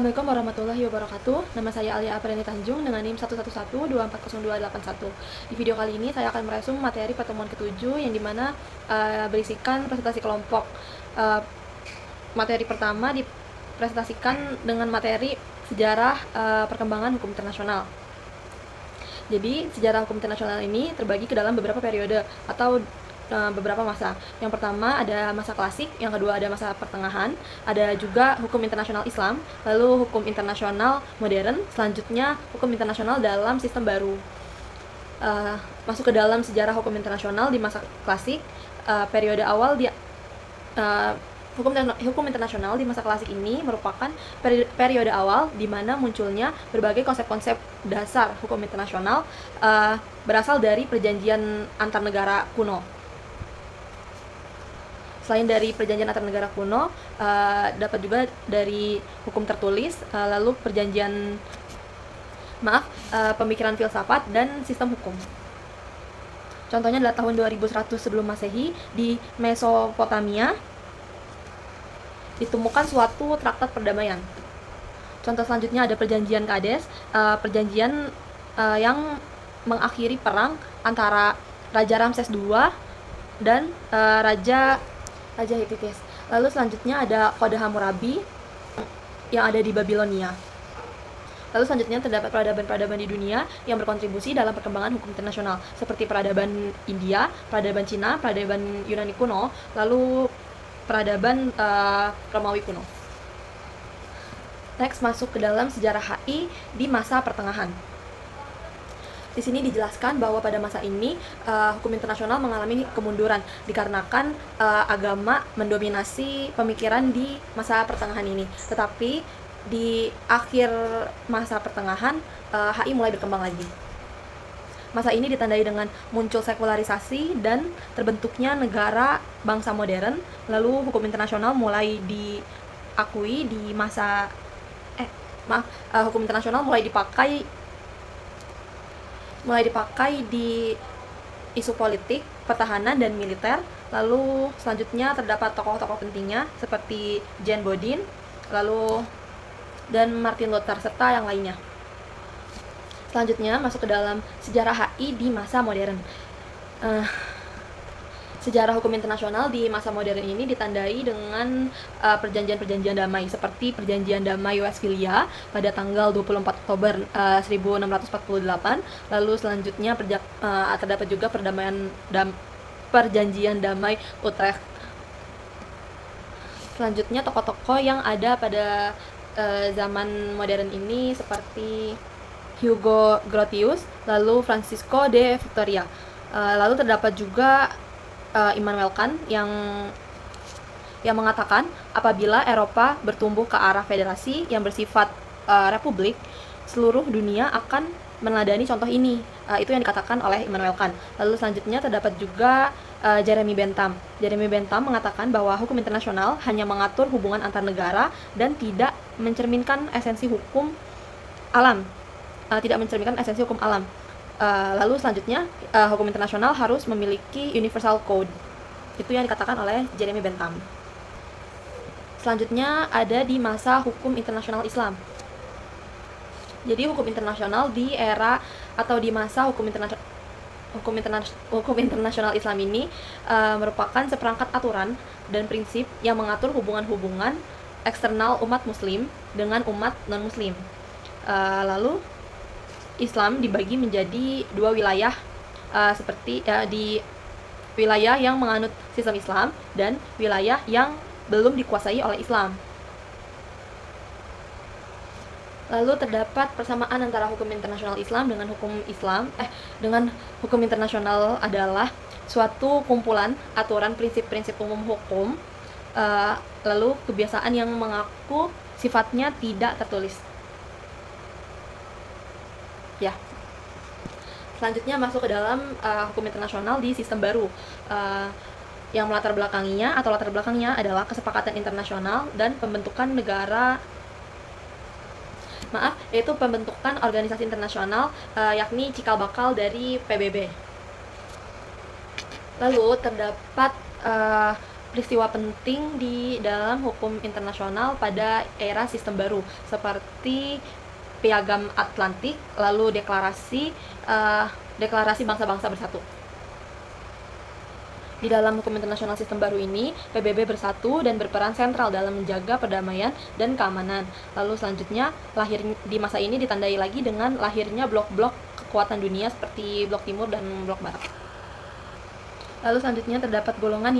Assalamualaikum warahmatullahi wabarakatuh. Nama saya Alia Apreni Tanjung dengan NIM 111240281. Di video kali ini saya akan meresum materi pertemuan ke-7 yang dimana berisikan presentasi kelompok. Materi pertama dipresentasikan dengan materi sejarah perkembangan hukum internasional. Jadi, sejarah hukum internasional ini terbagi ke dalam beberapa periode atau beberapa masa. Yang pertama ada masa klasik, yang kedua ada masa pertengahan, ada juga hukum internasional Islam, lalu hukum internasional modern, selanjutnya hukum internasional dalam sistem baru. Masuk ke dalam sejarah hukum internasional di masa klasik, periode awal hukum internasional di masa klasik ini merupakan periode awal di mana munculnya berbagai konsep-konsep dasar hukum internasional berasal dari perjanjian antar negara kuno. Selain dari perjanjian antar negara kuno, dapat juga dari hukum tertulis, lalu pemikiran filsafat dan sistem hukum. Contohnya adalah tahun 2100 sebelum Masehi di Mesopotamia ditemukan suatu traktat perdamaian. Contoh selanjutnya ada perjanjian Kades, perjanjian yang mengakhiri perang antara Raja Ramses II dan Raja Hitites. Lalu selanjutnya ada Kode Hammurabi yang ada di Babilonia. Lalu selanjutnya terdapat peradaban-peradaban di dunia yang berkontribusi dalam perkembangan hukum internasional, seperti peradaban India, peradaban Cina, peradaban Yunani kuno, lalu peradaban Romawi kuno. Next, masuk ke dalam sejarah HI di masa pertengahan. Di sini dijelaskan bahwa pada masa ini hukum internasional mengalami kemunduran dikarenakan agama mendominasi pemikiran di masa pertengahan ini. Tetapi di akhir masa pertengahan HI mulai berkembang lagi. Masa ini ditandai dengan muncul sekularisasi dan terbentuknya negara bangsa modern. Lalu hukum internasional mulai diakui di masa hukum internasional mulai dipakai di isu politik, pertahanan, dan militer. Lalu selanjutnya terdapat tokoh-tokoh pentingnya seperti Jane Bodin, dan Martin Luther, serta yang lainnya. Selanjutnya masuk ke dalam sejarah HI di masa modern. Sejarah hukum internasional di masa modern ini ditandai dengan perjanjian-perjanjian damai seperti Perjanjian Damai Westphalia pada tanggal 24 Oktober 1648. Lalu selanjutnya terdapat juga Perjanjian Damai Utrecht. Selanjutnya tokoh-tokoh yang ada pada zaman modern ini seperti Hugo Grotius, lalu Francisco de Vitoria. Lalu terdapat juga Immanuel Kant yang mengatakan apabila Eropa bertumbuh ke arah federasi yang bersifat republik, seluruh dunia akan meneladani contoh ini. Itu yang dikatakan oleh Immanuel Kant. Lalu selanjutnya terdapat juga Jeremy Bentham. Jeremy Bentham mengatakan bahwa hukum internasional hanya mengatur hubungan antar negara dan tidak mencerminkan esensi hukum alam. Lalu selanjutnya hukum internasional harus memiliki universal code. Itu yang dikatakan oleh Jeremy Bentham. Selanjutnya ada di masa hukum internasional Islam. Jadi hukum internasional di era atau di masa hukum internasional Islam ini merupakan seperangkat aturan dan prinsip yang mengatur hubungan-hubungan eksternal umat muslim dengan umat non-muslim. Lalu Islam dibagi menjadi dua wilayah, seperti di wilayah yang menganut sistem Islam dan wilayah yang belum dikuasai oleh Islam. Lalu terdapat persamaan antara hukum internasional Islam dengan hukum internasional adalah suatu kumpulan aturan prinsip-prinsip umum hukum, lalu kebiasaan yang mengaku sifatnya tidak tertulis. Ya. Selanjutnya masuk ke dalam hukum internasional di sistem baru. Yang latar belakangnya adalah kesepakatan internasional dan yaitu pembentukan organisasi internasional, yakni cikal bakal dari PBB. Lalu terdapat peristiwa penting di dalam hukum internasional pada era sistem baru, seperti Piagam Atlantik, lalu deklarasi bangsa-bangsa bersatu. Di dalam hukum internasional sistem baru ini, PBB bersatu dan berperan sentral dalam menjaga perdamaian dan keamanan. Lalu selanjutnya, di masa ini ditandai lagi dengan lahirnya blok-blok kekuatan dunia seperti blok timur dan blok barat. Lalu selanjutnya terdapat golongan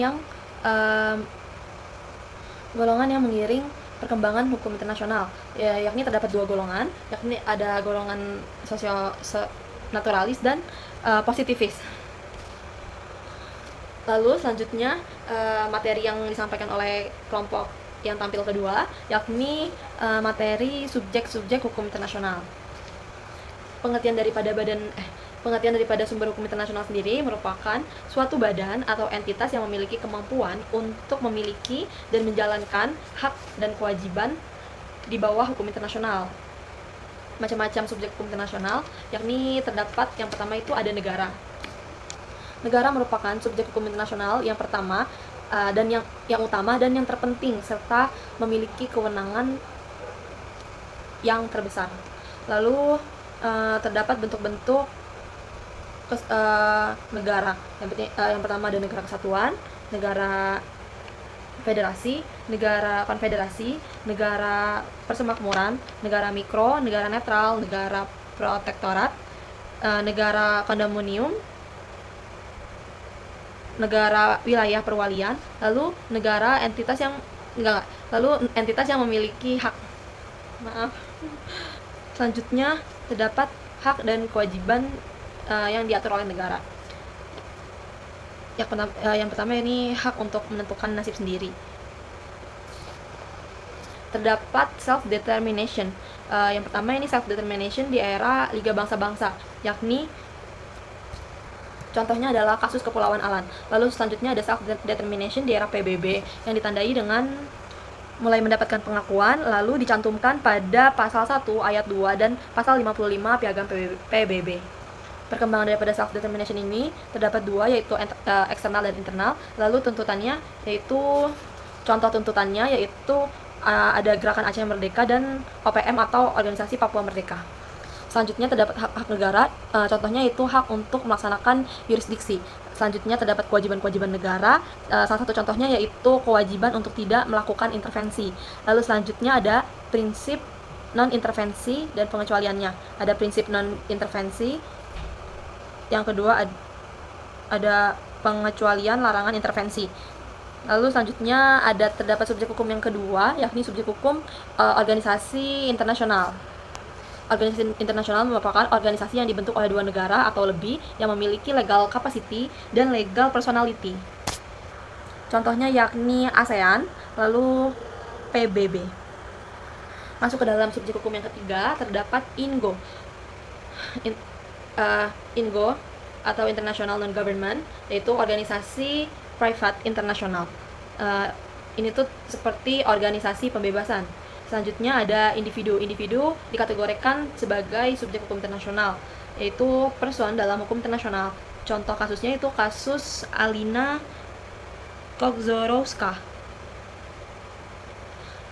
yang mengiring perkembangan hukum internasional, yakni terdapat dua golongan, yakni ada golongan naturalis dan positivis. Lalu selanjutnya materi yang disampaikan oleh kelompok yang tampil kedua, yakni materi subjek-subjek hukum internasional. Pengertian daripada sumber hukum internasional sendiri merupakan suatu badan atau entitas yang memiliki kemampuan untuk memiliki dan menjalankan hak dan kewajiban di bawah hukum internasional. Macam-macam subjek hukum internasional, yakni terdapat yang pertama itu ada negara. Negara merupakan subjek hukum internasional yang pertama dan yang utama dan yang terpenting, serta memiliki kewenangan yang terbesar. Lalu terdapat bentuk-bentuk negara. Yang pertama ada negara kesatuan, negara federasi, negara konfederasi, negara persemakmuran, negara mikro, negara netral, negara protektorat, negara kondominium, negara wilayah perwalian, lalu entitas yang memiliki hak. Selanjutnya terdapat hak dan kewajiban yang diatur oleh negara. Yang pertama ini hak untuk menentukan nasib sendiri. Terdapat self-determination. Yang pertama ini self-determination di era Liga Bangsa-Bangsa, yakni contohnya adalah kasus Kepulauan Alan. Lalu selanjutnya ada self-determination di era PBB yang ditandai dengan mulai mendapatkan pengakuan, lalu dicantumkan pada pasal 1 ayat 2 dan pasal 55 Piagam PBB. Perkembangan daripada self-determination ini terdapat dua, yaitu eksternal dan internal. Lalu contoh tuntutannya yaitu ada Gerakan Aceh Merdeka dan OPM atau Organisasi Papua Merdeka. Selanjutnya terdapat hak negara, contohnya itu hak untuk melaksanakan yurisdiksi. Selanjutnya terdapat kewajiban-kewajiban negara, salah satu contohnya yaitu kewajiban untuk tidak melakukan intervensi. Lalu selanjutnya ada prinsip non-intervensi dan pengecualiannya. Ada prinsip non-intervensi, yang kedua ada pengecualian larangan intervensi. Lalu selanjutnya terdapat subjek hukum yang kedua, yakni subjek hukum organisasi internasional. Organisasi internasional merupakan organisasi yang dibentuk oleh dua negara atau lebih yang memiliki legal capacity dan legal personality. Contohnya yakni ASEAN, lalu PBB. Masuk ke dalam subjek hukum yang ketiga, terdapat INGO. INGO atau International Non-Government, yaitu organisasi private internasional. Ini tuh seperti organisasi pembebasan. Selanjutnya ada individu. Individu dikategorikan sebagai subjek hukum internasional, yaitu person dalam hukum internasional. Contoh kasusnya itu kasus Alina Kozorowska.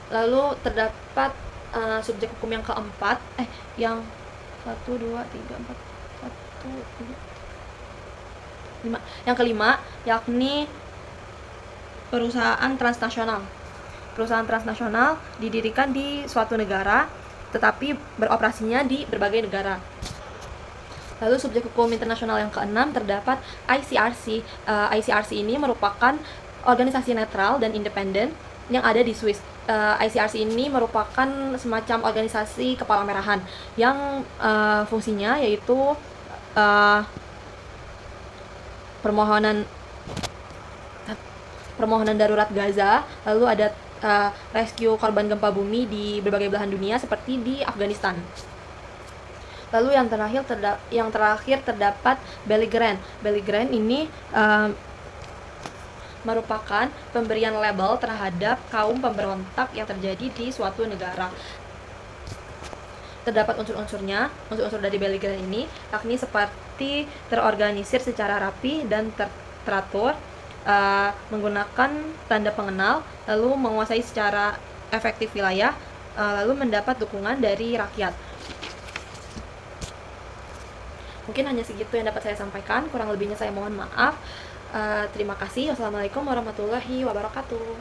Lalu terdapat subjek hukum yang keempat, yang 1, 2, 3, 4, 1, 2, 3, 5. Yang kelima, yakni perusahaan transnasional. Perusahaan transnasional didirikan di suatu negara, tetapi beroperasinya di berbagai negara. Lalu subjek hukum internasional yang keenam terdapat ICRC. ICRC ini merupakan organisasi netral dan independen yang ada di Swiss. ICRC ini merupakan semacam organisasi kepala merahan yang fungsinya yaitu permohonan darurat Gaza, lalu ada rescue korban gempa bumi di berbagai belahan dunia seperti di Afghanistan. Lalu yang terakhir terdapat Belligerent. Belligerent ini merupakan pemberian label terhadap kaum pemberontak yang terjadi di suatu negara. Terdapat unsur dari Belligerent ini, yakni seperti terorganisir secara rapi dan teratur, menggunakan tanda pengenal, lalu menguasai secara efektif wilayah, lalu mendapat dukungan dari rakyat. Mungkin hanya segitu yang dapat saya sampaikan, kurang lebihnya saya mohon maaf. Terima kasih. Wassalamualaikum warahmatullahi wabarakatuh.